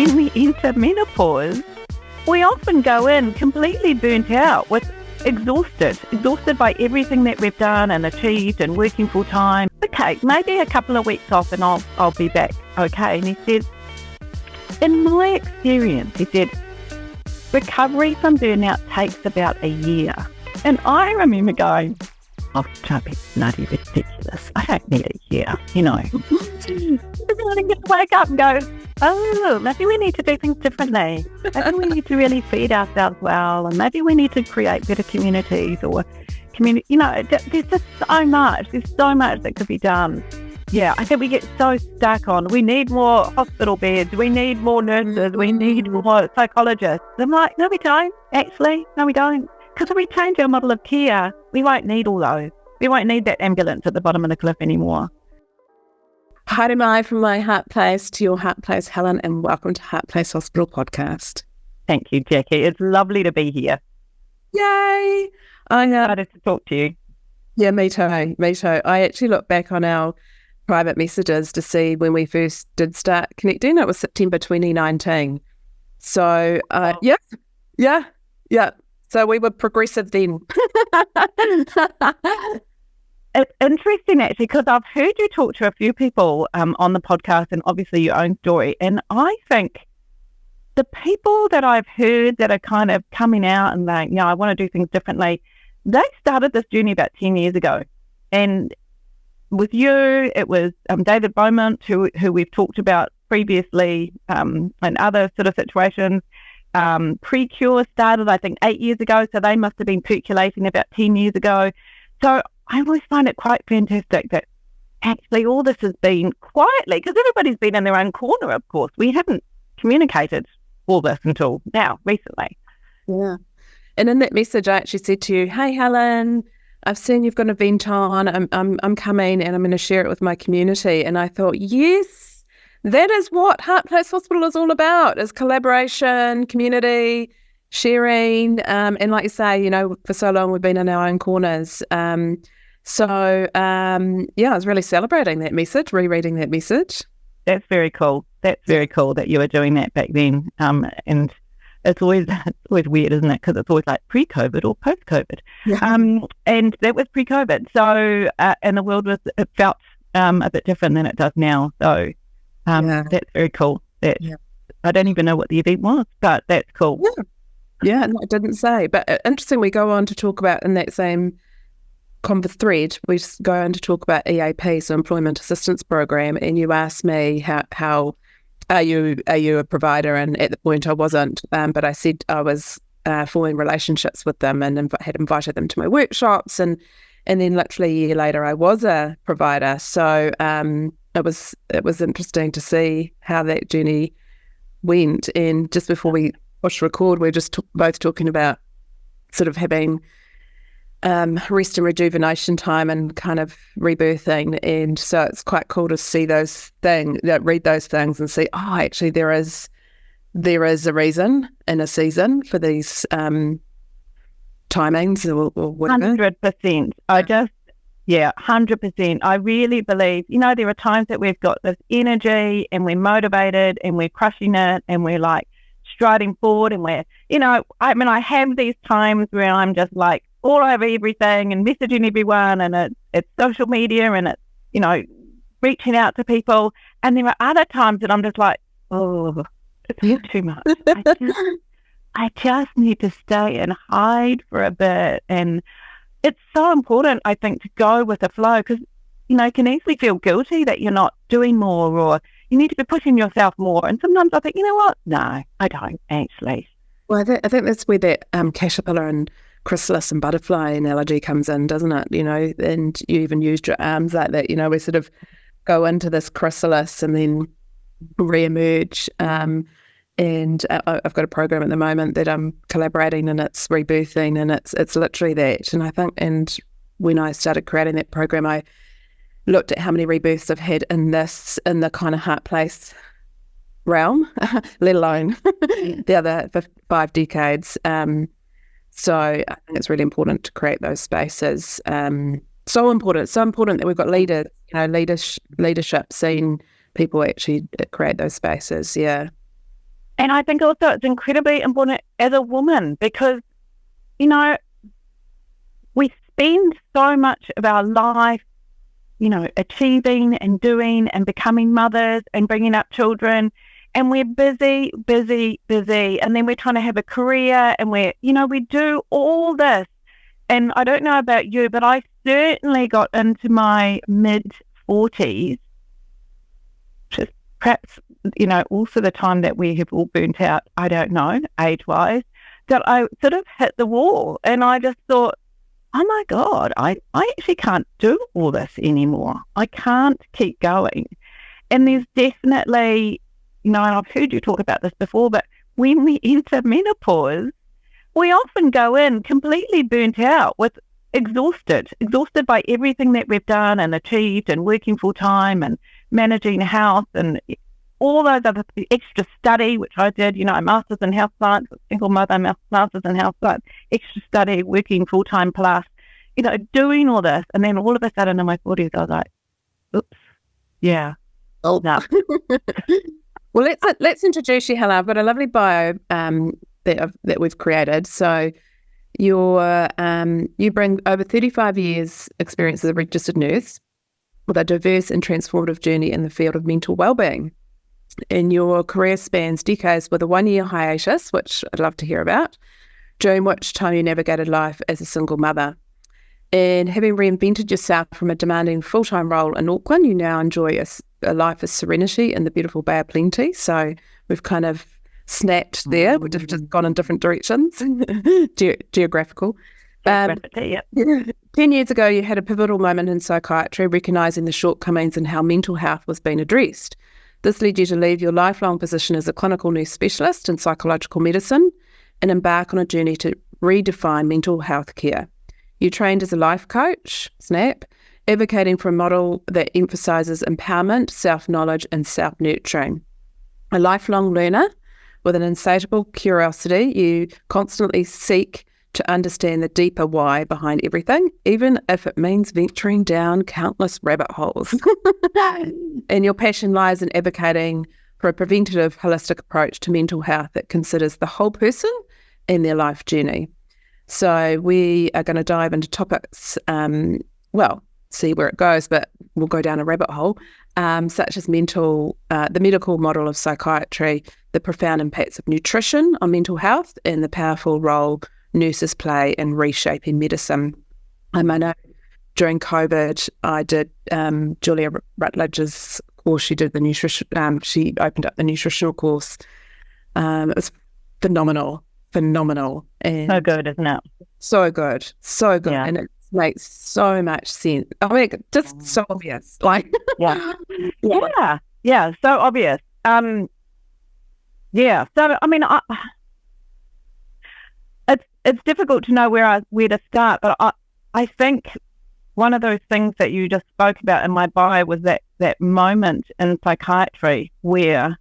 when we enter menopause, we often go in completely burnt out, exhausted by everything that we've done and achieved and working full time. Okay, maybe a couple of weeks off and I'll be back okay. And he said, in my experience, he said, recovery from burnout takes about a year. And I remember going, oh, don't be bloody ridiculous. I don't need a year, you know. I'm going to wake up and go, oh, maybe we need to do things differently. Maybe we need to really feed ourselves well, and maybe we need to create better communities or community. You know, there's just so much. There's so much that could be done. Yeah, I think we get so stuck on, we need more hospital beds, we need more nurses, we need more psychologists. I'm like, no, we don't. Actually, no, we don't. Because if we change our model of care, we won't need all those. We won't need that ambulance at the bottom of the cliff anymore. Hi, Mai from my Heart Place to your Heart Place, Helen, and welcome to Heart Place Hospital Podcast. Thank you, Jackie. It's lovely to be here. Yay! I'm excited to talk to you. Yeah, me too. I actually look back on our private messages to see when we first did start connecting. It was September 2019. So, yeah. So we were progressive then. It's interesting, actually, because I've heard you talk to a few people on the podcast and obviously your own story. And I think the people that I've heard that are kind of coming out and like, I want to do things differently, they started this journey about 10 years ago. And with you, it was David Beaumont, who we've talked about previously in other sort of situations. Pre-Cure started, I think, 8 years ago. So they must have been percolating about 10 years ago. So I always find it quite fantastic that actually all this has been quietly, because everybody's been in their own corner, of course. We haven't communicated all this until now, recently. Yeah. And in that message, I actually said to you, hey, Helen, I've seen you've got an event on. I'm coming and I'm going to share it with my community. And I thought, yes, that is what Heart Place Hospital is all about, is collaboration, community, sharing, and like you say, for so long we've been in our own corners. I was really celebrating that message, rereading that message. That's very cool. That's very cool that you were doing that back then. And it's always weird, isn't it? Because it's always like pre-COVID or post-COVID. Yeah. And that was pre-COVID. So, and the world it felt a bit different than it does now. So that's very cool. I don't even know what the event was, but that's cool. Yeah. Yeah, no, I didn't say. But interesting, we go on to talk about in that same converse thread, we go on to talk about EAP, so Employment Assistance Program, and you asked me how are you a provider? And at the point I wasn't, but I said I was forming relationships with them and had invited them to my workshops, and then literally a year later I was a provider. So it was interesting to see how that journey went. And just before we push record, we're just both talking about sort of having rest and rejuvenation time and kind of rebirthing. And so it's quite cool to see those things, read those things and see, actually there is a reason and a season for these timings or whatever. 100%. 100%. I really believe, there are times that we've got this energy and we're motivated and we're crushing it and we're like striding forward, and we're, I have these times where I'm just like all over everything and messaging everyone, and it's social media and it's, reaching out to people. And there are other times that I'm just like, oh, it's too much. I just need to stay and hide for a bit. And it's so important, I think, to go with the flow, because, you can easily feel guilty that you're not doing more, or you need to be pushing yourself more. And sometimes I think, you know what? No, I don't actually. Well, I think that's where that caterpillar and chrysalis and butterfly analogy comes in, doesn't it? And you even used your arms like that. We sort of go into this chrysalis and then re-emerge. And I've got a program at the moment that I'm collaborating, and it's rebirthing, and it's literally that. And I think, and when I started creating that program, I looked at how many rebirths I've had in the kind of Heart Place realm, let alone the other 5 decades. So I think it's really important to create those spaces. So important that we've got leaders, leadership, seeing people actually create those spaces. Yeah. And I think also it's incredibly important as a woman because, you know, we spend so much of our life, you know, achieving and doing and becoming mothers and bringing up children. And we're busy. And then we're trying to have a career and we do all this. And I don't know about you, but I certainly got into my mid-40s, which is perhaps, you know, also the time that we have all burnt out, I don't know, age-wise, that I sort of hit the wall. And I just thought, oh my God, I actually can't do all this anymore. I can't keep going. And there's definitely, you know, and I've heard you talk about this before, but when we enter menopause, we often go in completely burnt out with exhausted by everything that we've done and achieved and working full time and managing health and all those other extra study, which I did, you know, a master's in health science, single mother, master's in health science, extra study, working full time plus, you know, doing all this. And then all of a sudden in my 40s, I was like, oops, yeah. Oh, no. Well, let's introduce you, Helen. I've got a lovely bio that we've created. So you bring over 35 years experience as a registered nurse with a diverse and transformative journey in the field of mental wellbeing. And your career spans decades with a 1-year hiatus, which I'd love to hear about, during which time you navigated life as a single mother. And having reinvented yourself from a demanding full-time role in Auckland, you now enjoy a life of serenity in the beautiful Bay of Plenty. So we've kind of snapped there. We've just gone in different directions, geographical. 10 years ago, you had a pivotal moment in psychiatry, recognising the shortcomings in how mental health was being addressed. This led you to leave your lifelong position as a clinical nurse specialist in psychological medicine and embark on a journey to redefine mental health care. You trained as a life coach, SNAP, advocating for a model that emphasises empowerment, self-knowledge and self-nurturing. A lifelong learner with an insatiable curiosity, you constantly seek to understand the deeper why behind everything, even if it means venturing down countless rabbit holes. And your passion lies in advocating for a preventative, holistic approach to mental health that considers the whole person and their life journey. So we are going to dive into topics, see where it goes, but we'll go down a rabbit hole, such as the medical model of psychiatry, the profound impacts of nutrition on mental health, and the powerful role nurses play in reshaping medicine. I know during COVID, I did Julia Rutledge's course. She did the nutrition. She opened up the nutritional course. It was phenomenal, and So good, isn't it? so good, Yeah. and it makes so much sense. I mean, just so obvious. Like, Yeah. So obvious. So I mean, it's difficult to know where to start, but I think one of those things that you just spoke about in my bio was that moment in psychiatry where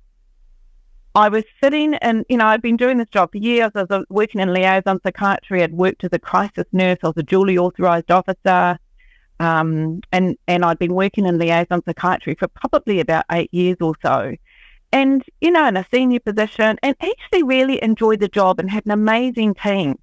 I was sitting and, you know, I'd been doing this job for years. I was working in liaison psychiatry. I'd worked as a crisis nurse. I was a dually authorised officer. And I'd been working in liaison psychiatry for probably about 8 years or so. And, you know, in a senior position, and actually really enjoyed the job and had an amazing team.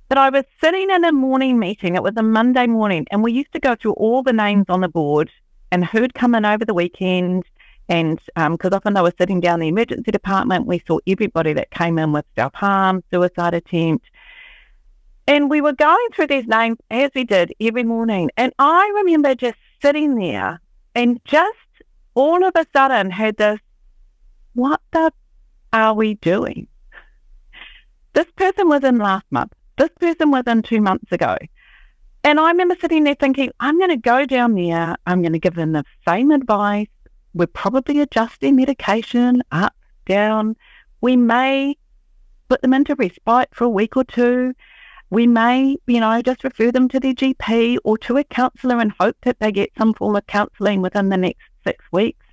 But I was sitting in a morning meeting. It was a Monday morning, and we used to go through all the names on the board and who'd come in over the weekend. And because often they were sitting down the emergency department, we saw everybody that came in with self-harm, suicide attempt. And we were going through these names as we did every morning. And I remember just sitting there and just all of a sudden had this, what the are we doing? This person was in last month. This person was in 2 months ago. And I remember sitting there thinking, I'm going to go down there. I'm going to give them the same advice. We'll probably adjust their medication up, down. We may put them into respite for a week or two. We may, you know, just refer them to their GP or to a counsellor and hope that they get some form of counselling within the next 6 weeks.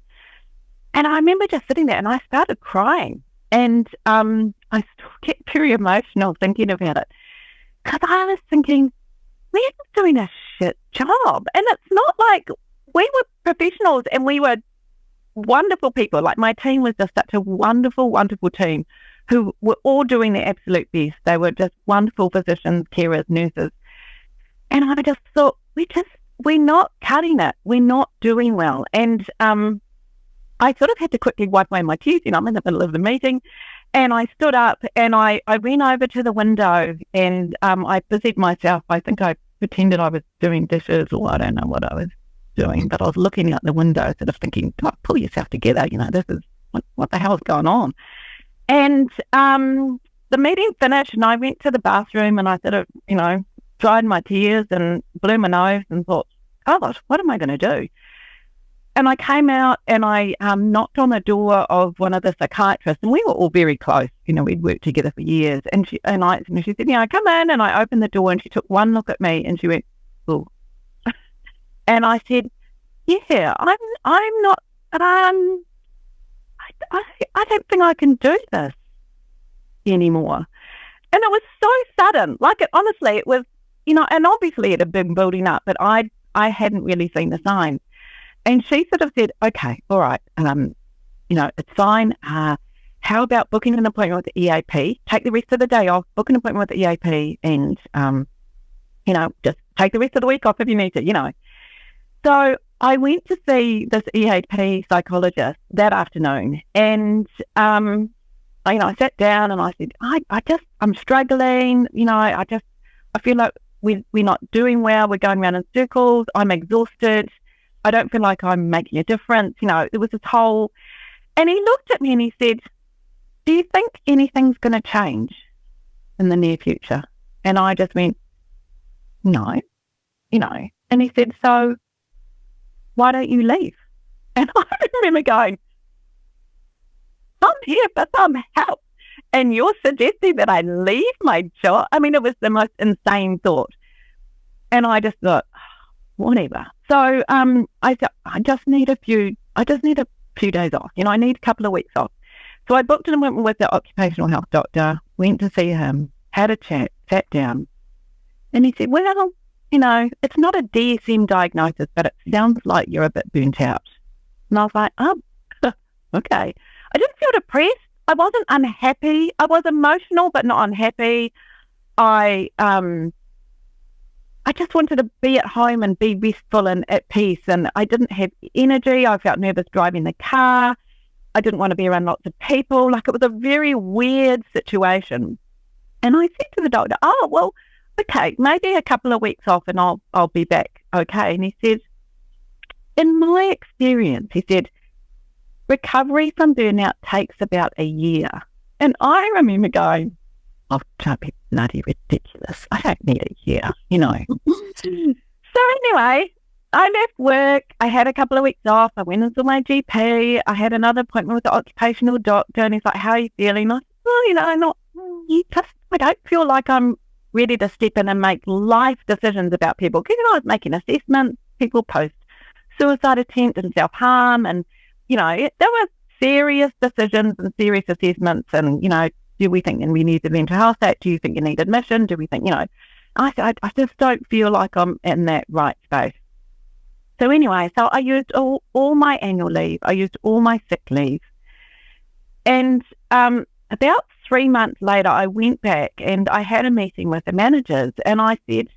And I remember just sitting there and I started crying. And I still get very emotional thinking about it. Because I was thinking, we're just doing a shit job. And it's not like we were professionals and we were wonderful people. Like my team was just such a wonderful, wonderful team who were all doing their absolute best. They were just wonderful physicians, carers, nurses. And I just thought, we're not cutting it. We're not doing well. And I sort of had to quickly wipe away my tears. I'm in the middle of the meeting. And I stood up and I went over to the window and I busied myself. I think I pretended I was doing dishes, or I don't know what I was doing, but I was looking out the window sort of thinking, pull yourself together. This is, what the hell's going on? And the meeting finished and I went to the bathroom and I sort of, dried my tears and blew my nose and thought, God, what am I going to do? And I came out and I knocked on the door of one of the psychiatrists, and we were all very close. We'd worked together for years. And she said, come in. And I opened the door and she took one look at me and she went, oh. And I said, yeah, I'm not, I don't think I can do this anymore. And it was so sudden. Honestly, it was, and obviously it had been building up, but I hadn't really seen the signs. And she sort of said, okay, all right, it's fine. How about booking an appointment with the EAP? Take the rest of the day off, book an appointment with the EAP, and, just take the rest of the week off if you need to, So I went to see this EAP psychologist that afternoon, and, I sat down and I said, I'm struggling, I feel like we're not doing well. We're going around in circles. I'm exhausted. I don't feel like I'm making a difference. There was this whole, and he looked at me and he said, do you think anything's going to change in the near future? And I just went, no, and he said, so why don't you leave? And I remember going, I'm here for some help, and you're suggesting that I leave my job? I mean, it was the most insane thought. And I just thought, whatever. So I said, I just need a few days off. I need a couple of weeks off. So I booked an appointment with the occupational health doctor, went to see him, had a chat, sat down, and he said, well, it's not a DSM diagnosis, but it sounds like you're a bit burnt out. And I was like, oh, okay. I didn't feel depressed. I wasn't unhappy. I was emotional, but not unhappy. I just wanted to be at home and be restful and at peace. And I didn't have energy. I felt nervous driving the car. I didn't want to be around lots of people. It was a very weird situation. And I said to the doctor, oh, well, okay, maybe a couple of weeks off and I'll be back. Okay. And he said, in my experience, he said, recovery from burnout takes about a year. And I remember going, oh, don't be bloody ridiculous. I don't need a year, So anyway, I left work. I had a couple of weeks off. I went into my GP. I had another appointment with the occupational doctor, and he's like, how are you feeling? I said, well, I don't feel like I'm ready to step in and make life decisions about people. Because, I was making assessments. People post suicide attempt and self-harm, and there were serious decisions and serious assessments, and, do we think we need the mental health act? Do you think you need admission? Do we think, I just don't feel like I'm in that right space. So anyway, so I used all my annual leave. I used all my sick leave. And about 3 months later, I went back and I had a meeting with the managers, and I said,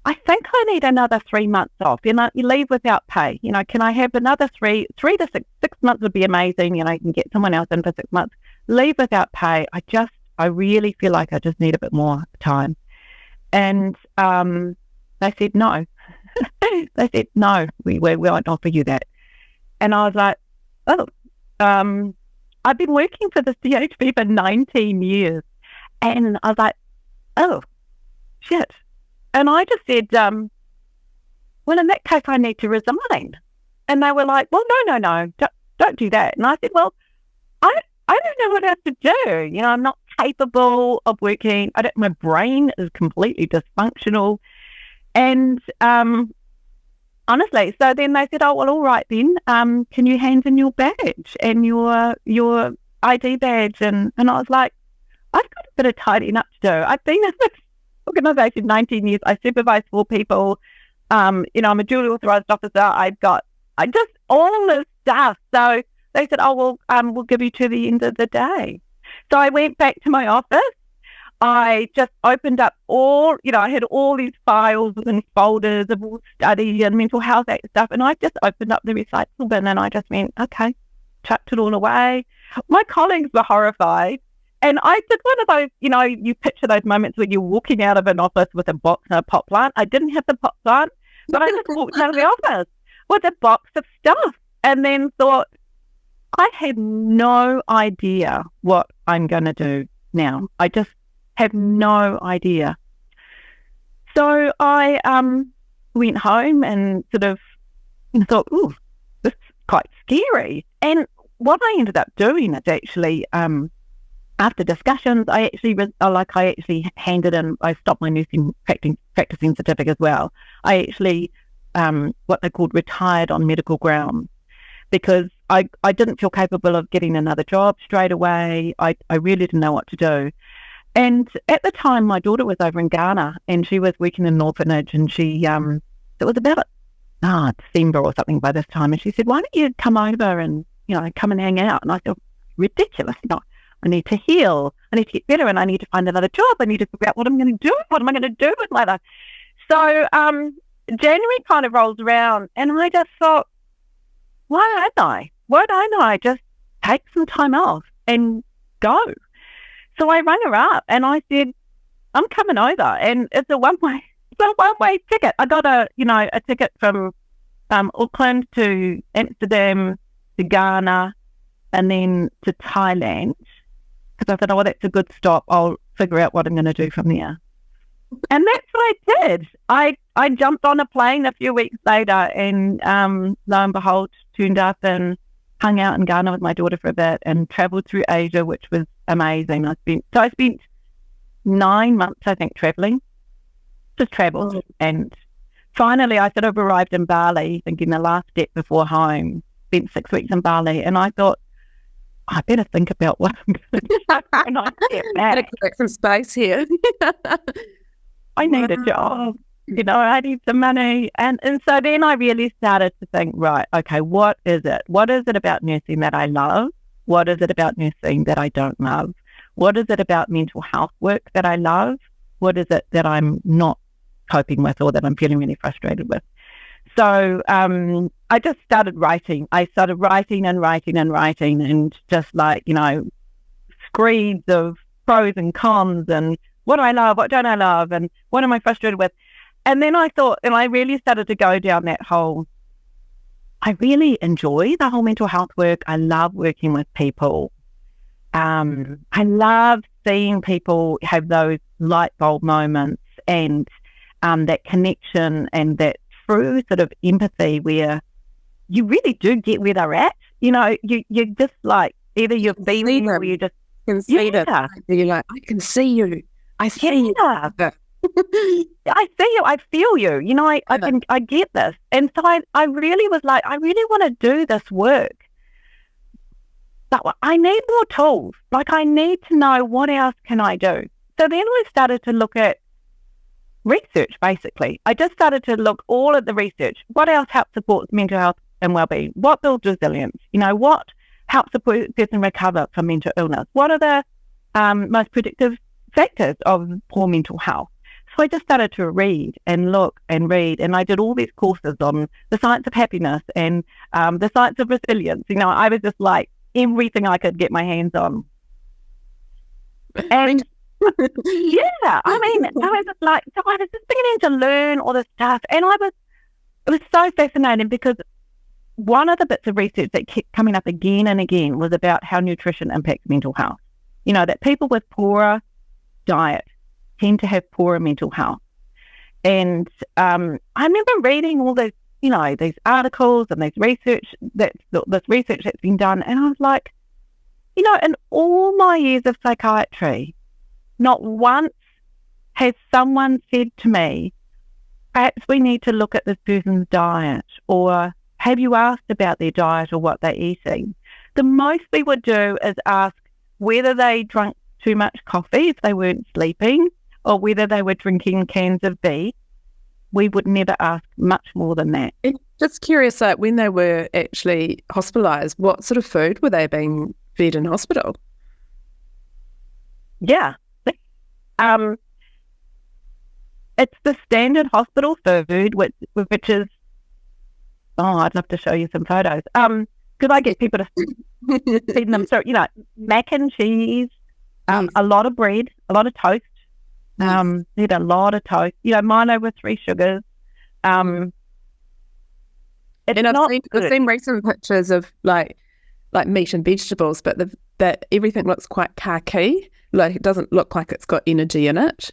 I think I need another 3 months off. You leave without pay. Can I have another 3 to 6 months would be amazing. You can get someone else in for 6 months. Leave without pay. I really feel like I just need a bit more time. And they said no. They said no. We won't offer you that. And I was like, oh, I've been working for the CHP for 19 years, and I was like, oh, shit. And I just said, well, in that case, I need to resign. And they were like, well, no, don't do that. And I said, well, I don't know what else to do. I'm not capable of working. My brain is completely dysfunctional. And honestly, so then they said, oh, well, all right then, can you hand in your badge and your ID badge? And I was like, I've got a bit of tidying up to do. I've been in this organisation 19 years. I supervise 4 people. I'm a duly authorised officer. I just all this stuff. So they said, oh, well, we'll give you to the end of the day. So I went back to my office. I just opened up I had all these files and folders of all study and mental health stuff. And I just opened up the recycle bin and I just went, okay, chucked it all away. My colleagues were horrified. And I did one of those, you picture those moments when you're walking out of an office with a box and a pot plant. I didn't have the pot plant, but I just walked out of the office with a box of stuff and then thought, I had no idea what I'm going to do now. I just have no idea. So I went home and sort of thought, ooh, this is quite scary. And what I ended up doing is actually, after discussions, I actually handed in, I stopped my nursing practicing certificate as well. I actually, what they called retired on medical grounds, because I didn't feel capable of getting another job straight away. I really didn't know what to do. And at the time, my daughter was over in Ghana and she was working in an orphanage and she, it was about December or something by this time. And she said, why don't you come over and, come and hang out? And I thought, ridiculous. I need to heal. I need to get better and I need to find another job. I need to figure out what I'm going to do. What am I going to do with my life? So January kind of rolls around and I just thought, why don't I just take some time off and go? So I rang her up and I said, I'm coming over and it's a one-way ticket. I got a ticket from Auckland to Amsterdam to Ghana and then to Thailand because I thought, oh, that's a good stop. I'll figure out what I'm going to do from there. And that's what I did. I jumped on a plane a few weeks later and lo and behold, turned up and hung out in Ghana with my daughter for a bit and travelled through Asia, which was amazing. I spent 9 months, I think, travelling, just travelled. Oh. And finally I sort of arrived in Bali thinking the last step before home, spent 6 weeks in Bali. And I thought, I better think about what I'm going to do when I get back. Better collect some space here. I need a job. I need some money. And so then I really started to think, right, okay, what is it? What is it about nursing that I love? What is it about nursing that I don't love? What is it about mental health work that I love? What is it that I'm not coping with or that I'm feeling really frustrated with? So I just started writing. I started writing and just screeds of pros and cons and what do I love, what don't I love, and what am I frustrated with? And then I thought, and I really started to go down that whole, I really enjoy the whole mental health work. I love working with people. I love seeing people have those light bulb moments and that connection and that true sort of empathy where you really do get where they're at. You're just like, either you're feeling or you just can see that. You're like, I can see you. I see you. I see you. I feel you. I get this. And so I really was like, I really want to do this work. But I need more tools. I need to know what else can I do. So then we started to look at research, basically. I just started to look all at the research. What else helps support mental health and well-being? What builds resilience? What helps a person recover from mental illness? What are the most predictive factors of poor mental health? So I just started to read and look and read, and I did all these courses on the science of happiness and the science of resilience. I was just like everything I could get my hands on. And yeah, I was just like, so I was just beginning to learn all this stuff, and it was so fascinating because one of the bits of research that kept coming up again and again was about how nutrition impacts mental health. That people with poorer diet tend to have poorer mental health. And I remember reading all those, these articles and this research that's been done. And I was like, in all my years of psychiatry, not once has someone said to me, perhaps we need to look at this person's diet, or have you asked about their diet or what they're eating? The most we would do is ask whether they drank too much coffee if they weren't sleeping, or whether they were drinking cans of beef. We would never ask much more than that. Just curious, when they were actually hospitalised, what sort of food were they being fed in hospital? Yeah. It's the standard hospital food, which is, I'd love to show you some photos. Because I get people to feed them. So, mac and cheese, a lot of bread, a lot of toast. They had a lot of toast. Milo with 3 sugars. And I've seen recent pictures of like meat and vegetables, but that everything looks quite khaki. Like it doesn't look like it's got energy in it.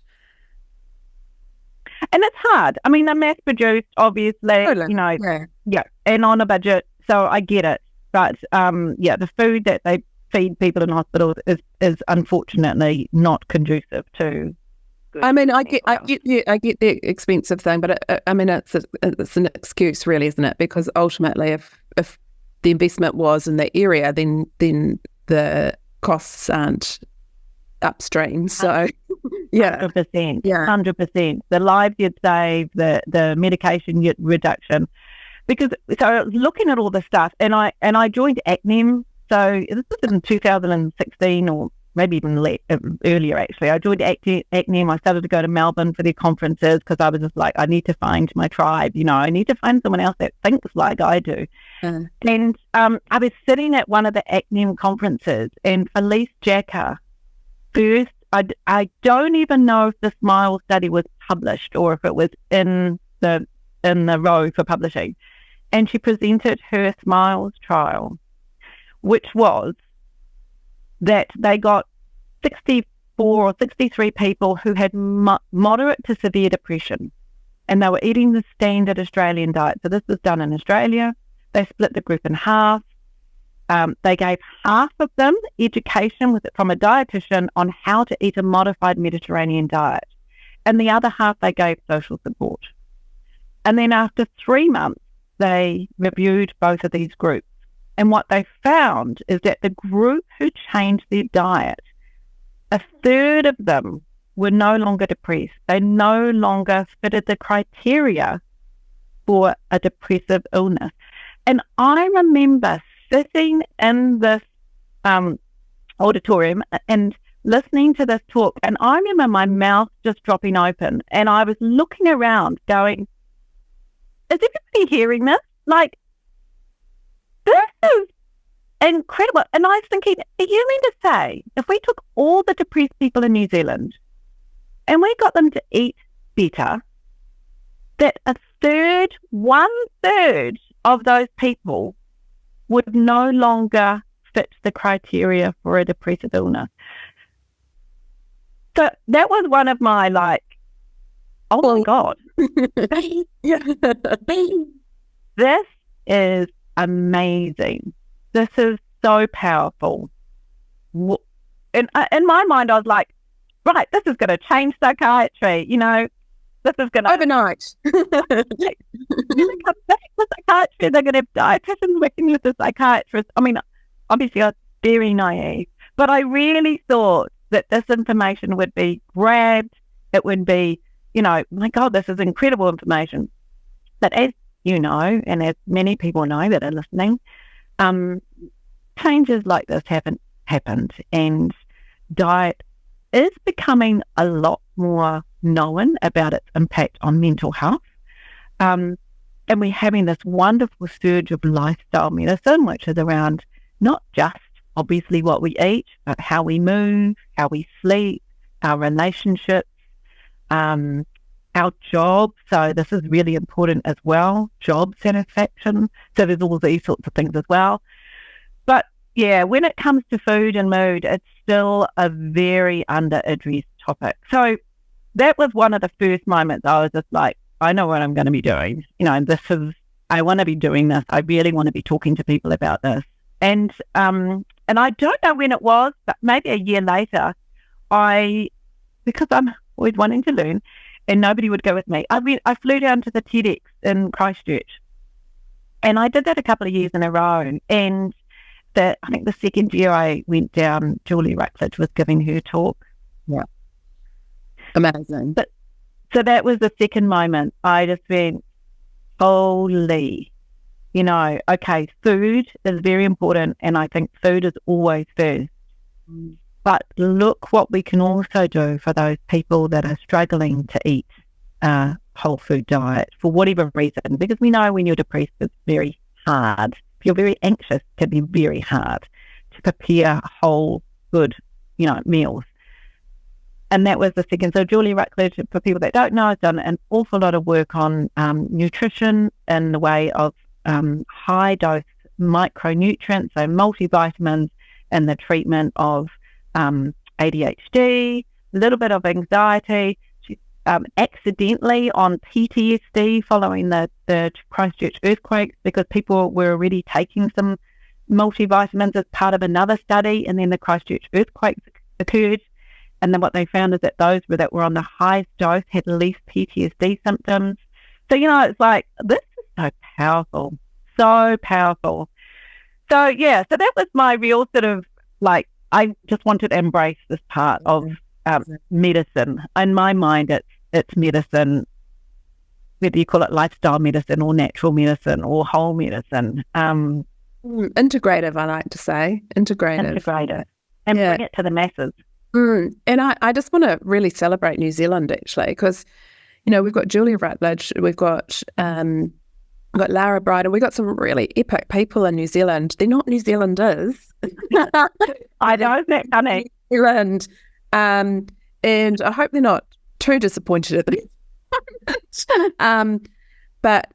And it's hard. I mean, they're mass produced, obviously. Totally. Yeah, and on a budget. So I get it. But the food that they feed people in hospitals is unfortunately not conducive to. I mean, I get the expensive thing, but it's an excuse, really, isn't it? Because ultimately, if the investment was in the area, then the costs aren't upstream. So, 100%, 100%. The lives you'd save, the medication reduction. Because so I was looking at all this stuff, and I joined ACNEM. So this was in 2016 or maybe even earlier, actually. I joined ACNEM. I started to go to Melbourne for their conferences because I was just like, I need to find my tribe. I need to find someone else that thinks like I do. And I was sitting at one of the ACNEM conferences, and Felice Jacker, first, I don't even know if the SMILE study was published or if it was in the row for publishing. And she presented her SMILES trial, which was that they got 64 or 63 people who had moderate to severe depression, and they were eating the standard Australian diet. So this was done in Australia. They split the group in half. They gave half of them education from a dietitian on how to eat a modified Mediterranean diet, and the other half they gave social support. And then after 3 months, they reviewed both of these groups. And what they found is that the group who changed their diet, a third of them were no longer depressed. They no longer fitted the criteria for a depressive illness. And I remember sitting in this auditorium and listening to this talk, and I remember my mouth just dropping open, and I was looking around going, is everybody hearing this? Like, this is incredible. And I was thinking, are you mean to say, if we took all the depressed people in New Zealand and we got them to eat better, that 1/3 of those people would no longer fit the criteria for a depressive illness? So that was one of my oh my God. This is amazing. This is so powerful. And in my mind, I was like, right, this is going to change psychiatry. This is going to... Overnight. They're going to come back to psychiatry. They're going to have dietitians working with the psychiatrists. I mean, obviously, I was very naive, but I really thought that this information would be grabbed. It would be, my God, this is incredible information. But as you know, and as many people know that are listening, changes like this haven't happened, and diet is becoming a lot more known about its impact on mental health. And we're having this wonderful surge of lifestyle medicine, which is around not just obviously what we eat, but how we move, how we sleep, our relationships, our job. So this is really important as well, job satisfaction. So there's all these sorts of things as well. But yeah, when it comes to food and mood, it's still a very under-addressed topic. So that was one of the first moments I was just like, I know what I'm going to be doing. I want to be doing this. I really want to be talking to people about this. And I don't know when it was, but maybe a year later, because I'm always wanting to learn, and nobody would go with me, I flew down to the TEDx in Christchurch, and I did that a couple of years in a row. And I think the second year I went down, Julie Rutledge was giving her talk. Yeah, amazing. So that was the second moment. I just went, holy, okay, food is very important, and I think food is always first. But look what we can also do for those people that are struggling to eat a whole food diet for whatever reason, because we know when you're depressed, it's very hard. If you're very anxious, it can be very hard to prepare whole, good, meals. And that was the second. So Julie Rutledge, for people that don't know, has done an awful lot of work on nutrition in the way of high-dose micronutrients, so multivitamins, and the treatment of ADHD, a little bit of anxiety. She's accidentally on PTSD following the Christchurch earthquakes, because people were already taking some multivitamins as part of another study, and then the Christchurch earthquakes occurred. And then what they found is that those that were on the highest dose had least PTSD symptoms. So, it's like, this is so powerful, so powerful. So, yeah, so that was my real sort of, like, I just wanted to embrace this part of medicine. In my mind, it's medicine, whether you call it lifestyle medicine or natural medicine or whole medicine. Integrative, I like to say. Integrative. And bring it to the masses. And I just want to really celebrate New Zealand, actually, because, we've got Julia Rutledge, we've got Lara Bryden, we've got some really epic people in New Zealand. They're not New Zealanders. I know, isn't that funny? New Zealand. And I hope they're not too disappointed at this. But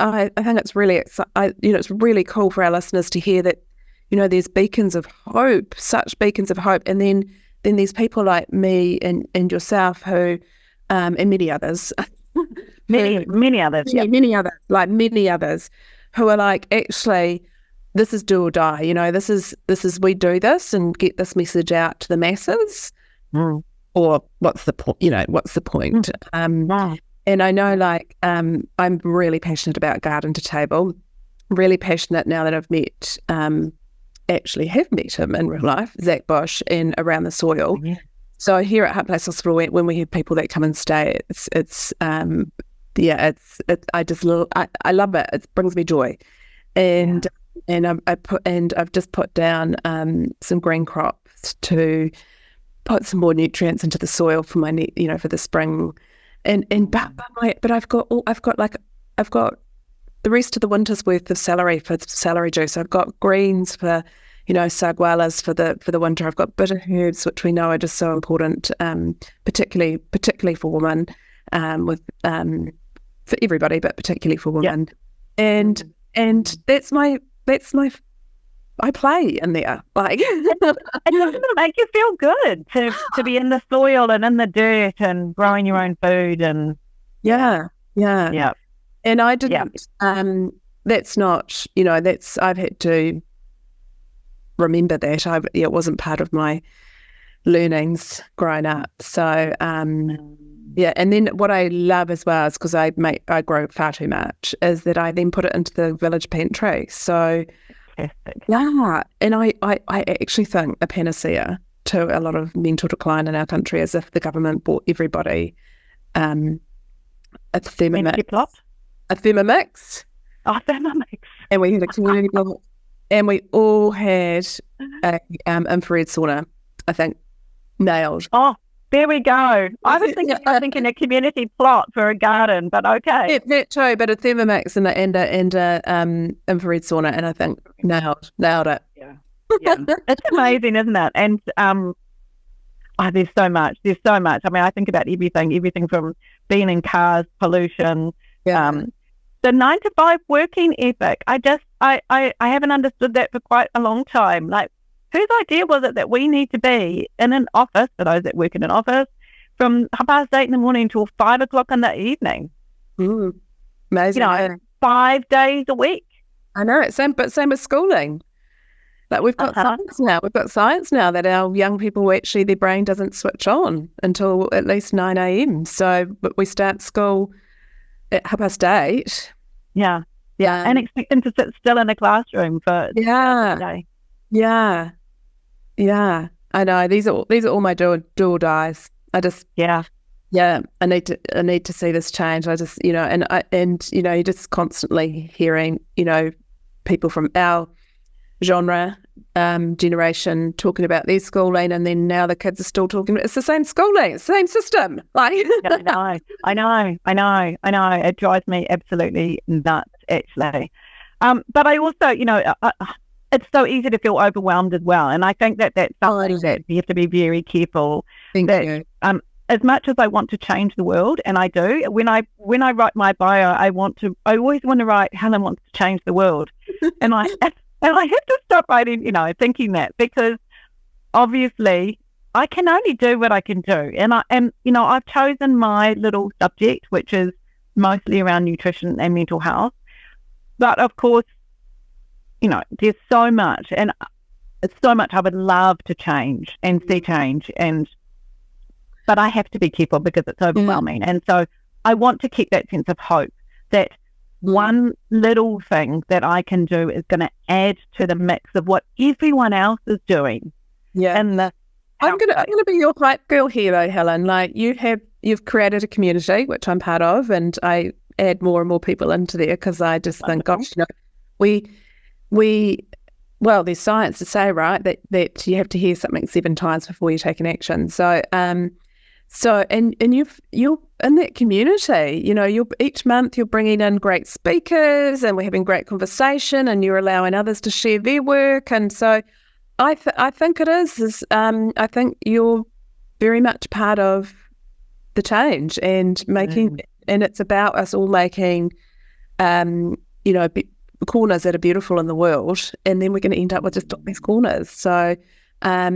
I think it's really, it's really cool for our listeners to hear that, there's beacons of hope, such beacons of hope. And then there's people like me and yourself who, and many others. Many others. Yeah, many others who are like, actually, this is do or die. This is we do this and get this message out to the masses. Or what's the point? What's the point? And I know, like, I'm really passionate about garden to table. Really passionate now that I've met, actually have met him in real life, Zach Bosch, in Around the Soil. Yeah. So here at Heart Place Hospital, when we have people that come and stay, I love it. It brings me joy, and I've just put down some green crops to put some more nutrients into the soil for my for the spring, but I've got the rest of the winter's worth of celery for celery juice. I've got greens for sagualas for the winter. I've got bitter herbs, which we know are just so important, particularly for women, for everybody, but particularly for women. Yep. And that's my I play in there. Like, it doesn't make you feel good to be in the soil and in the dirt and growing your own food and yeah. And I didn't. That's not. I've had to remember that. It wasn't part of my learnings growing up. So and then what I love as well is because I grow far too much, is that I then put it into the village pantry. So. Yeah, and I actually think a panacea to a lot of mental decline in our country is if the government bought everybody a Thermomix. A Thermomix. Oh, Thermomix. And we had a community block, and we all had a infrared sauna, I think, nailed. Oh, there we go. I was thinking a community plot for a garden, but okay. Yeah, that too, but a Thermomix and a infrared sauna, and I think nailed it. Yeah. It's amazing, isn't it? And there's so much. I mean, I think about everything from being in cars, pollution, the 9 to 5 working ethic. I haven't understood that for quite a long time. Like, whose idea was it that we need to be in an office, for those that work in an office, from 8:30 in the morning till 5 o'clock in the evening? Amazing. 5 days a week. I know. Same with schooling. Like, we've got science now. We've got science now that our young people, actually, their brain doesn't switch on until at least 9 a.m. So, but we start school at 8:30. Yeah. And expect them to sit still in a classroom for the day. Yeah. I know. These are all my do or dies. I just I need to see this change. I just you're just constantly hearing people from our genre, generation talking about their schooling, and then now the kids are still talking. It's the same schooling, it's the same system. Like, I know. It drives me absolutely nuts, actually. But I also, it's so easy to feel overwhelmed as well, and I think that's something that you have to be very careful. Thank you. As much as I want to change the world, and I do, when I write my bio, I always want to write Helen wants to change the world, and I have to stop writing, thinking that, because obviously I can only do what I can do, and I've chosen my little subject, which is mostly around nutrition and mental health, but of course, there's so much, and it's so much I would love to change and see change, but I have to be careful because it's overwhelming. And so I want to keep that sense of hope that one little thing that I can do is going to add to the mix of what everyone else is doing. Yeah. And I'm gonna be your hype girl here though, Helen. Like you've created a community, which I'm part of, and I add more and more people into there because I just think, gosh, well, there's science to say, right, that you have to hear something 7 times before you take an action. So, and you're in that community, you're each month you're bringing in great speakers and we're having great conversation and you're allowing others to share their work. And so I think it is I think you're very much part of the change and making, and it's about us all making, corners that are beautiful in the world, and then we're going to end up with just these corners. So I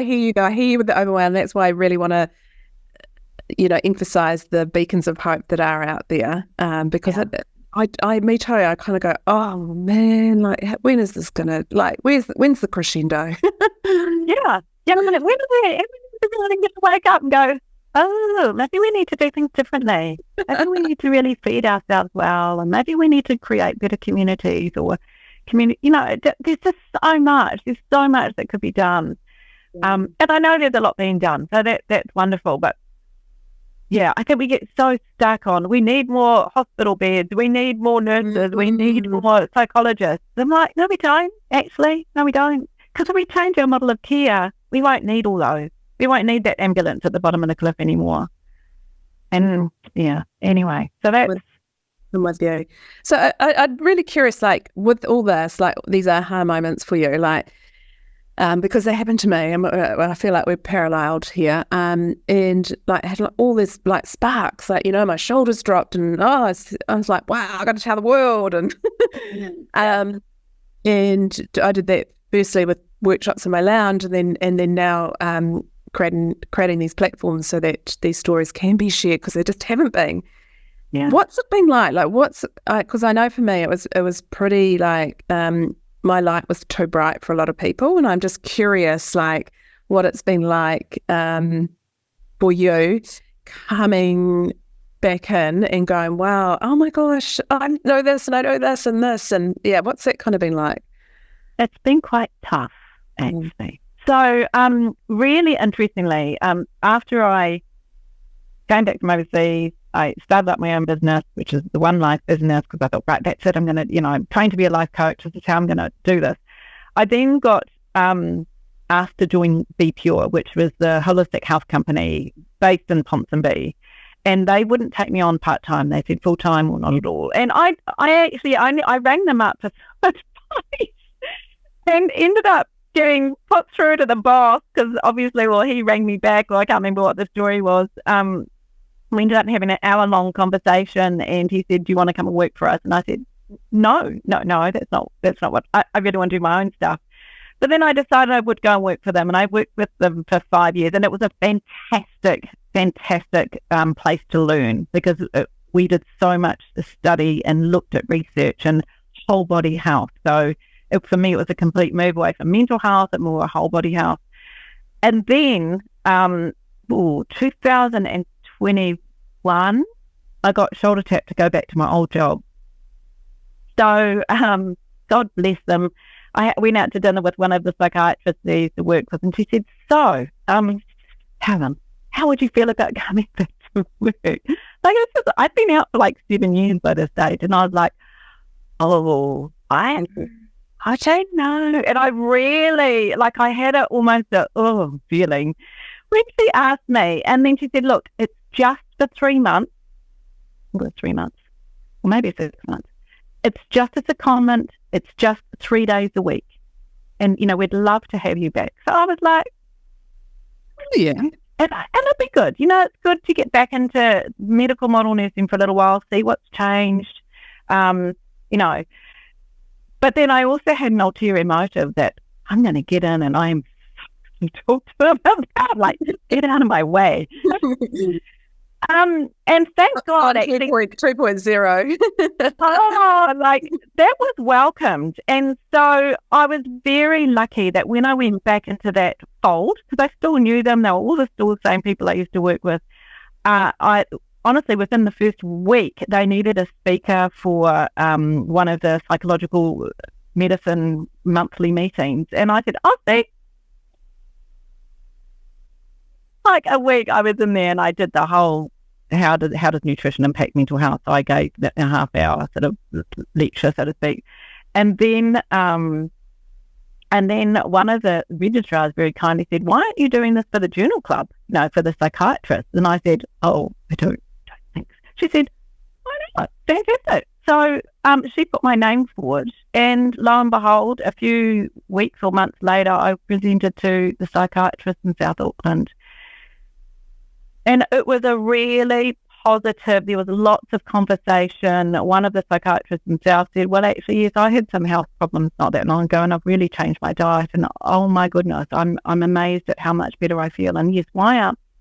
hear you go. I hear you with the overwhelm. That's why I really want to, emphasize the beacons of hope that are out there. Because me too. I kind of go, oh man, like when is this gonna when's the crescendo? yeah. When is it? Everyone gets to wake up and go, oh, maybe we need to do things differently. Maybe we need to really feed ourselves well, and maybe we need to create better communities or there's just so much. There's so much that could be done. And I know there's a lot being done, so that's wonderful. But yeah, I think we get so stuck on, we need more hospital beds, we need more nurses, we need more psychologists. I'm like, no, we don't. Actually, no, we don't. Because if we change our model of care, we won't need all those. We won't need that ambulance at the bottom of the cliff anymore. And anyway, so that's... I'm with you. So I'm really curious, like with all this, like these aha moments for you, like, because they happened to me, and I feel like we're paralleled here, and like had all this like sparks, like, my shoulders dropped, and I was like, wow, I got to tell the world, and and I did that firstly with workshops in my lounge, and then now creating these platforms so that these stories can be shared because they just haven't been. Yeah. What's it been like? Like, because I know for me it was pretty like my light was too bright for a lot of people, and I'm just curious, like, what it's been like for you coming back in and going, wow, oh my gosh, I know this and I know this and this, and what's that kind of been like? It's been quite tough, actually. So, really interestingly, after I came back from overseas, I started up my own business, which is the One Life business, because I thought, right, that's it. I'm going to, I'm trained to be a life coach. This is how I'm going to do this. I then got asked to join Be Pure, which was the holistic health company based in Ponsonby. And they wouldn't take me on part-time. They said full-time or not at all. And I rang them up for so much advice and ended up getting put through to the boss because obviously, he rang me back, or I can't remember what the story was. We ended up having an hour-long conversation, and he said, do you want to come and work for us? And I said, no, that's not what, I really want to do my own stuff. But then I decided I would go and work for them, and I worked with them for 5 years, and it was a fantastic place to learn because we did so much to study and looked at research and whole body health. So for me, it was a complete move away from mental health and more whole body health. And then 2021, I got shoulder tapped to go back to my old job. So God bless them. I went out to dinner with one of the psychiatrists I used to work with, and she said, so, Helen, how would you feel about coming back to work? I've been out for like 7 years by this stage, and I was like, oh, I don't know. And I really, I had almost a feeling when she asked me, and then she said, look, it's just for 3 months. Well, 3 months, or maybe 6 months. It's just a secondment. It's just 3 days a week. And, we'd love to have you back. So I was like, yeah. And it'd be good. It's good to get back into medical model nursing for a little while, see what's changed, But then I also had an ulterior motive that I'm going to get in and I'm talk to them about get out of my way. And thank God, actually, 2.0. That was welcomed. And so I was very lucky that when I went back into that fold, because I still knew them, they were all still the same people I used to work with. I honestly, within the first week, they needed a speaker for one of the psychological medicine monthly meetings. And I said, I'll see. A week I was in there and I did the whole how does nutrition impact mental health. So I gave a half-hour sort of lecture, so to speak. And then one of the registrars very kindly said, why aren't you doing this for the journal club, for the psychiatrists? And I said, oh, I don't think so. She said, why not? Fantastic. So she put my name forward, and lo and behold, a few weeks or months later, I presented to the psychiatrist in South Auckland. And it was a really positive, there was lots of conversation. One of the psychiatrists himself said, well, actually, yes, I had some health problems not that long ago and I've really changed my diet. And oh my goodness, I'm amazed at how much better I feel. And yes, why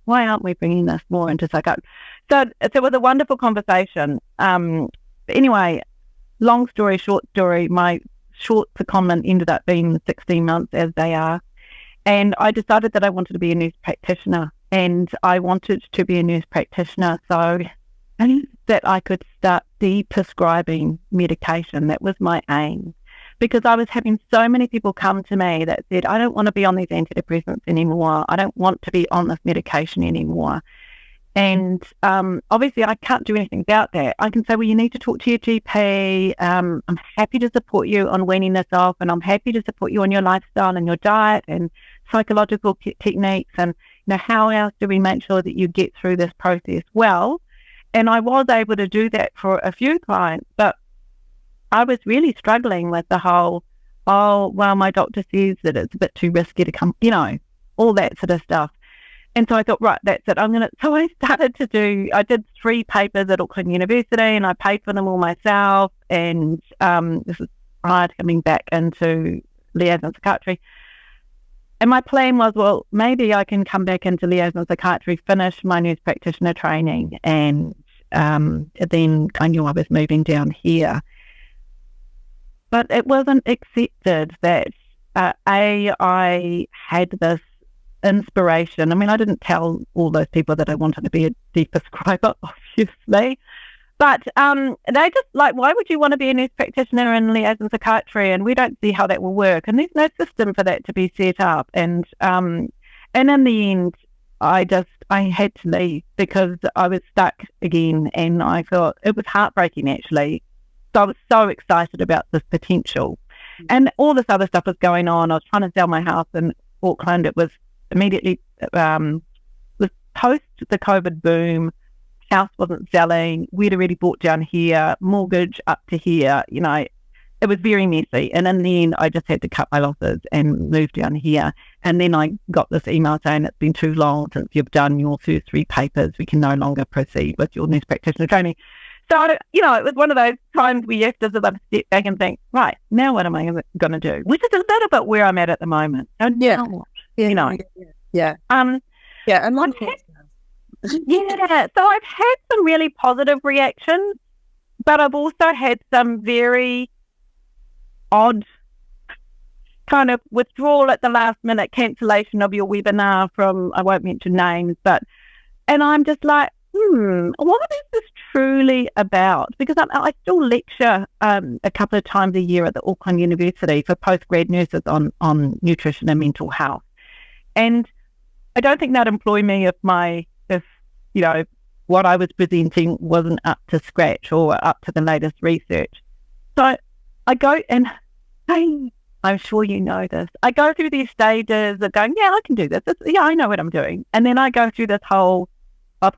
aren't we bringing this more into psychiatry? So it was a wonderful conversation. Anyway, long story, short story, my short secondment ended up being 16 months as they are. And I decided that I wanted to be a nurse practitioner. And I wanted to be a nurse practitioner so that I could start de-prescribing medication. That was my aim. Because I was having so many people come to me that said, I don't want to be on these antidepressants anymore. I don't want to be on this medication anymore. And obviously I can't do anything about that. I can say, well, you need to talk to your GP. I'm happy to support you on weaning this off, and I'm happy to support you on your lifestyle and your diet and psychological techniques, and how else do we make sure that you get through this process well? And I was able to do that for a few clients, but I was really struggling with the whole, my doctor says that it's a bit too risky to come, all that sort of stuff. And so I thought, right, that's it. So I started I did 3 papers at Auckland University, and I paid for them all myself. And this was prior to coming back into liaison psychiatry. And my plan was, well, maybe I can come back into liaison psychiatry, finish my nurse practitioner training, and then I knew I was moving down here. But it wasn't accepted that, I had this inspiration. I mean, I didn't tell all those people that I wanted to be a de-prescriber, obviously. But they just why would you want to be a nurse practitioner in liaison psychiatry? And we don't see how that will work. And there's no system for that to be set up. And in the end, I had to leave because I was stuck again. And I thought it was heartbreaking, actually. So I was so excited about this potential. And all this other stuff was going on. I was trying to sell my house in Auckland. It was immediately was post the COVID boom. House wasn't selling. We'd already bought down here, mortgage up to here. It was very messy. And in the end, I just had to cut my losses and move down here. And then I got this email saying it's been too long since you've done your first 3 papers. We can no longer proceed with your nurse practitioner training. So, it was one of those times where you have to sort of step back and think, right, now what am I going to do? Which is a little bit where I'm at the moment. Yeah. Yeah. And yeah, so I've had some really positive reactions, but I've also had some very odd kind of withdrawal at the last minute, cancellation of your webinar from, I won't mention names, and I'm just like, what is this truly about? Because I still lecture a couple of times a year at the Auckland University for postgrad nurses on nutrition and mental health. And I don't think that'd employ me if what I was presenting wasn't up to scratch or up to the latest research. So I go and I'm sure you know this. I go through these stages of going, yeah, I can do this. Yeah, I know what I'm doing. And then I go through this whole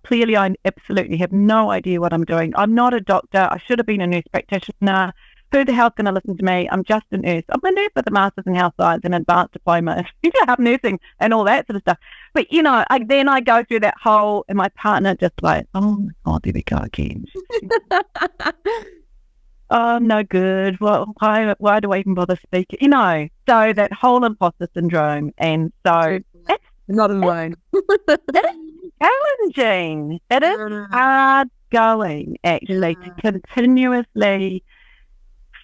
clearly I absolutely have no idea what I'm doing. I'm not a doctor. I should have been a nurse practitioner. Who the hell's going to listen to me? I'm just a nurse. I'm a nurse with a master's in health science and advanced diploma in health nursing and all that sort of stuff. But, then I go through that whole, and my partner just like, oh my God, there we go again. Oh, no good. Well, why do I even bother speaking? So that whole imposter syndrome. And so it's not alone. It's challenging. It is hard going, actually, to continuously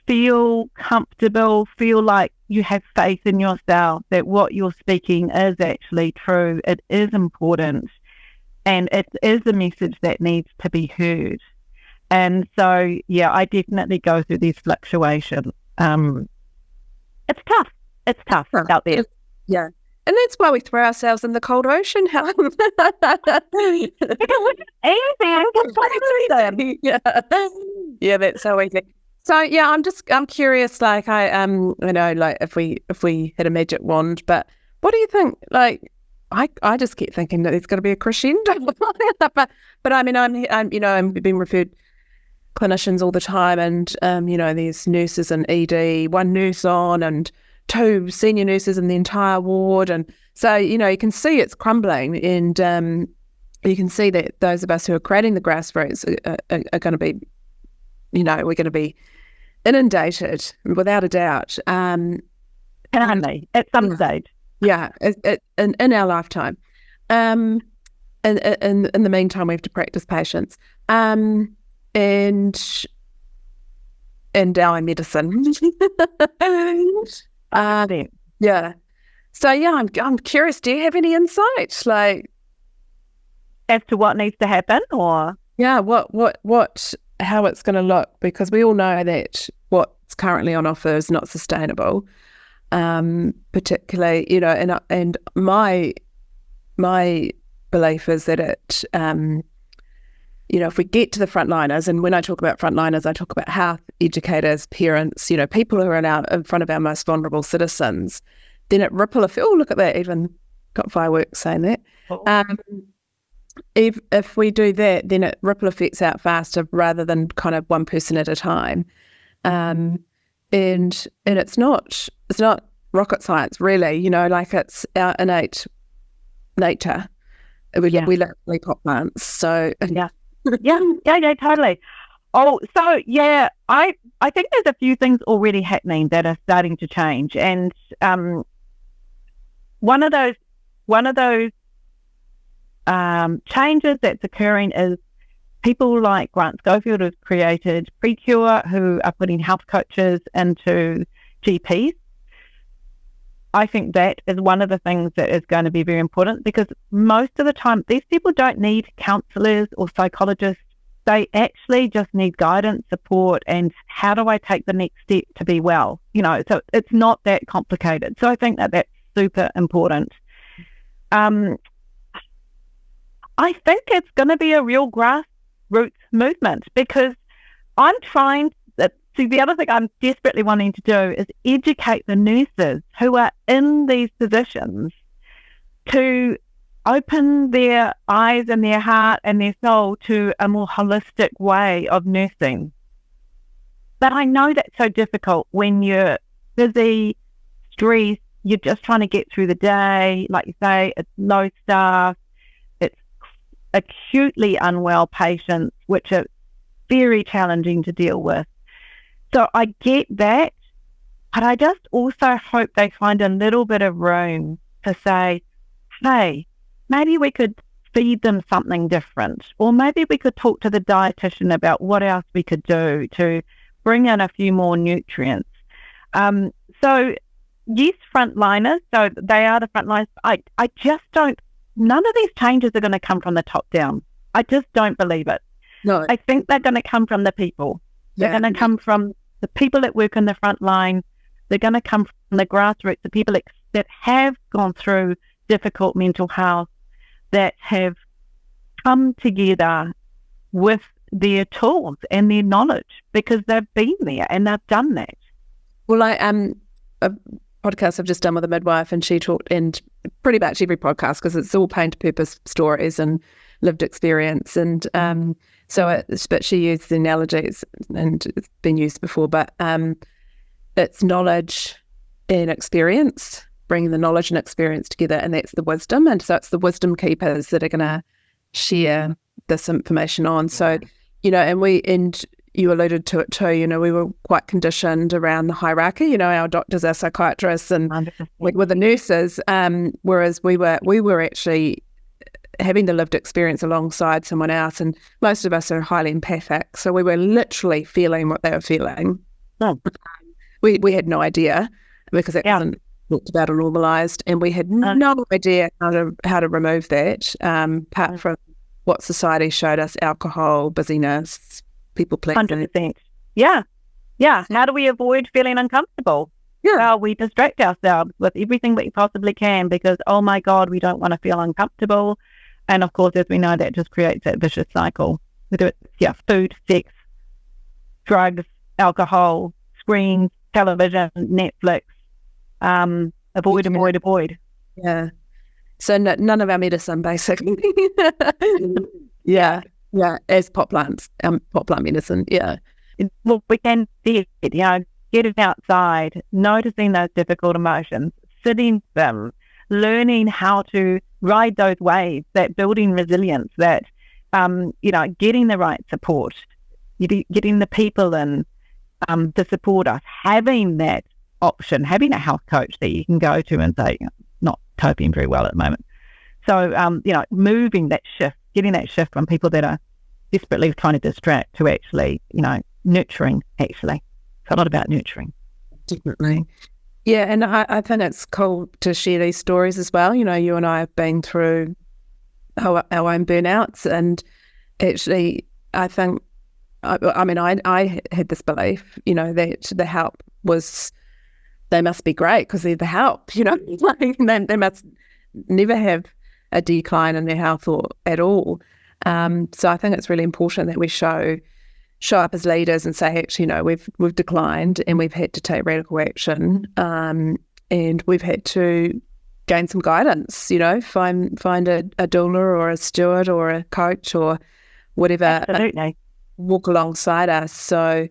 feel comfortable, feel like you have faith in yourself, that what you're speaking is actually true. It is important, and it is a message that needs to be heard. And so, yeah, I definitely go through these fluctuations. It's tough. It's tough out there. Yeah. And that's why we throw ourselves in the cold ocean, Helen. Yeah, that's so easy. So yeah, I'm curious. Like like if we had a magic wand, but what do you think? Like, I just keep thinking that there's got to be a crescendo. but I mean, I'm being referred clinicians all the time, and there's nurses in ED, one nurse on, and 2 senior nurses in the entire ward, and so you can see it's crumbling, and you can see that those of us who are creating the grassroots are going to be, we're going to be inundated without a doubt. Apparently, at some stage, yeah, in our lifetime. In the meantime, we have to practice patience, and our medicine. Yeah. So yeah, I'm curious. Do you have any insight, like, as to what needs to happen, or how it's going to look? Because we all know that what's currently on offer is not sustainable. Particularly, and my belief is that it, if we get to the frontliners, and when I talk about frontliners, I talk about health educators, parents, people who are in front of our most vulnerable citizens, then it ripple effect. Oh, look at that! Even got fireworks saying that. If we do that, then it ripple effects out faster rather than kind of one person at a time. And it's not rocket science, really. Like, it's our innate nature. We literally pot plants. So yeah, totally. Oh, so yeah, I think there's a few things already happening that are starting to change, and one of those changes that's occurring is people like Grant Schofield has created Precure, who are putting health coaches into GPs. I think that is one of the things that is going to be very important, because most of the time these people don't need counsellors or psychologists. They actually just need guidance, support, and how do I take the next step to be well? So it's not that complicated. So I think that that's super important. I think it's going to be a real grassroots movement, because the other thing I'm desperately wanting to do is educate the nurses who are in these positions to open their eyes and their heart and their soul to a more holistic way of nursing. But I know that's so difficult when you're busy, stressed, you're just trying to get through the day. Like you say, it's low staff, it's acutely unwell patients, which are very challenging to deal with. So I get that, but I just also hope they find a little bit of room to say, hey, maybe we could feed them something different, or maybe we could talk to the dietitian about what else we could do to bring in a few more nutrients. So yes, frontliners, so they are the frontliners. I just don't, none of these changes are going to come from the top down. I just don't believe it. No. I think they're going to come from the people. They're going to come from the people that work in the front line. They're going to come from the grassroots, the people that have gone through difficult mental health, that have come together with their tools and their knowledge because they've been there and they've done that. Well, a podcast I've just done with a midwife, and she talked, and pretty much every podcast, because it's all pain to purpose stories and lived experience, and but she used the analogies, and it's been used before, but it's knowledge and experience, bringing the knowledge and experience together, and that's the wisdom, and so it's the wisdom keepers that are going to share this information on. So, and you alluded to it too, we were quite conditioned around the hierarchy, our doctors, our psychiatrists, and 100%. we were the nurses, whereas we were actually having the lived experience alongside someone else, and most of us are highly empathic, so we were literally feeling what they were feeling. Oh. We had no idea, because it wasn't talked about or normalised, and we had no idea how to remove that, apart from what society showed us: alcohol, busyness, people pleasing. 100%. Yeah. How do we avoid feeling uncomfortable? Well, we distract ourselves with everything we possibly can, because, oh my God, we don't want to feel uncomfortable. And of course, as we know, that just creates that vicious cycle. Whether it's food, sex, drugs, alcohol, screens, television, Netflix, avoid. Yeah. So none of our medicine, basically. Yeah, as pot plants, pot plant medicine. Yeah. Well, we can see it, getting outside, noticing those difficult emotions, sitting them, learning how to ride those waves, that building resilience, that, getting the right support, getting the people in to support us, having that option, having a health coach that you can go to and say, not coping very well at the moment. So, moving that shift, getting that shift from people that are desperately trying to distract to actually, nurturing, actually. It's a lot about nurturing. Definitely. Yeah, and I think it's cool to share these stories as well. You and I have been through our own burnouts, and actually, I think, I had this belief, that the help was, they must be great because they're the help, they must never have a decline in their health or at all. So I think it's really important that we show up as leaders and say, actually, we've declined and we've had to take radical action, and we've had to gain some guidance, find a doula or a steward or a coach or whatever. Absolutely. Walk alongside us. So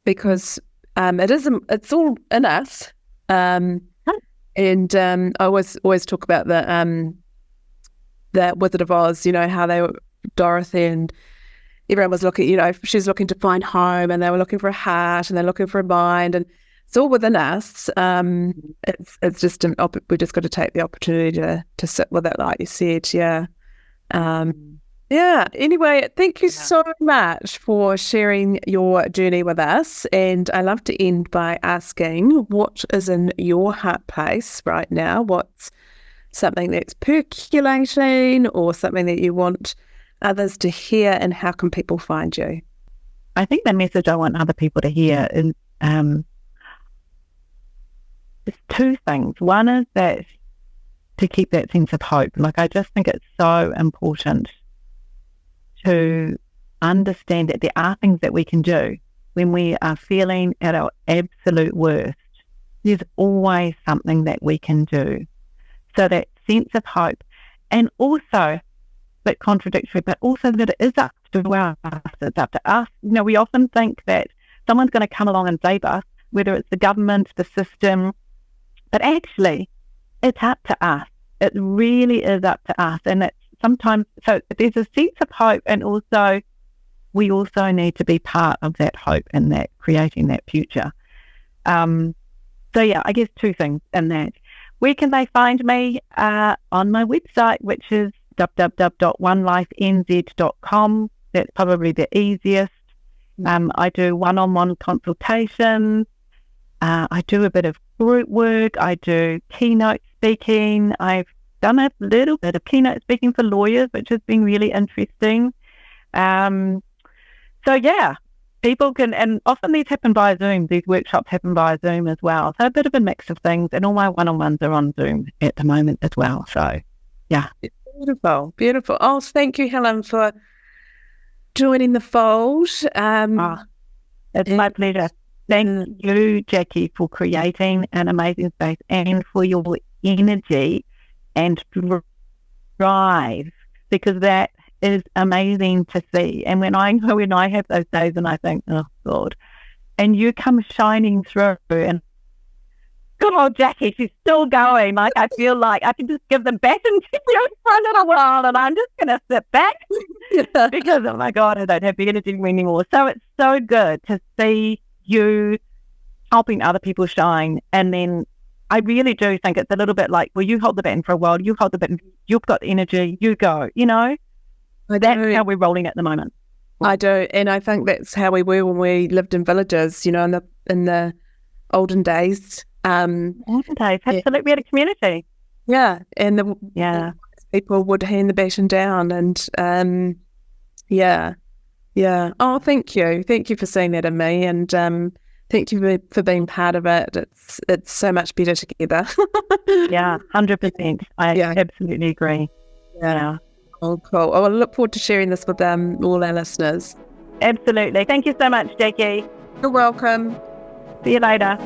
because it's all in us. And I always talk about the Wizard of Oz, how they were, Dorothy, and everyone was looking, she's looking to find home, and they were looking for a heart, and they're looking for a mind, and it's all within us. It's just we just got to take the opportunity to sit with it, like you said. Anyway, thank you so much for sharing your journey with us. And I love to end by asking, what is in your heart place right now? What's something that's percolating, or something that you want others to hear, and how can people find you? I think the message I want other people to hear is there's two things. One is that to keep that sense of hope. Like, I just think it's so important to understand that there are things that we can do when we are feeling at our absolute worst. There's always something that we can do. So that sense of hope, and also a bit contradictory, but also that it is up to us. It's up to us. We often think that someone's going to come along and save us, whether it's the government, the system, but actually it's up to us. It really is up to us. And it's sometimes, so there's a sense of hope, and also we also need to be part of that hope and that creating that future. I guess two things in that. Where can they find me? On my website, which is www.onelifenz.com. That's probably the easiest. I do one-on-one consultations. I do a bit of group work. I do keynote speaking. I've done a little bit of keynote speaking for lawyers, which has been really interesting. People can, and often these happen via Zoom. These workshops happen via Zoom as well. So a bit of a mix of things, and all my one-on-ones are on Zoom at the moment as well. So, yeah. Beautiful. Oh, thank you, Helen, for joining the fold. It's my pleasure. Thank you, Jackie, for creating an amazing space and for your energy and drive, because that is amazing to see. And when I have those days and I think, oh God, and you come shining through, and good old Jackie, she's still going. Like, I feel like I can just give the baton to you for a little while, and I'm just going to sit back because, oh my God, I don't have the energy anymore. So it's so good to see you helping other people shine. And then I really do think it's a little bit like, well, you hold the baton for a while, you hold the baton, you've got the energy, you go, That's how we're rolling at the moment. I do, and I think that's how we were when we lived in villages, in the olden days. Absolutely, we had a community. Yeah, and the people would hand the baton down, and yeah. Oh, thank you for seeing that in me, and thank you for being part of it. It's so much better together. Yeah, 100%. I absolutely agree. Yeah. Oh, cool. I look forward to sharing this with all our listeners. Absolutely. Thank you so much, Jackie. You're welcome. See you later.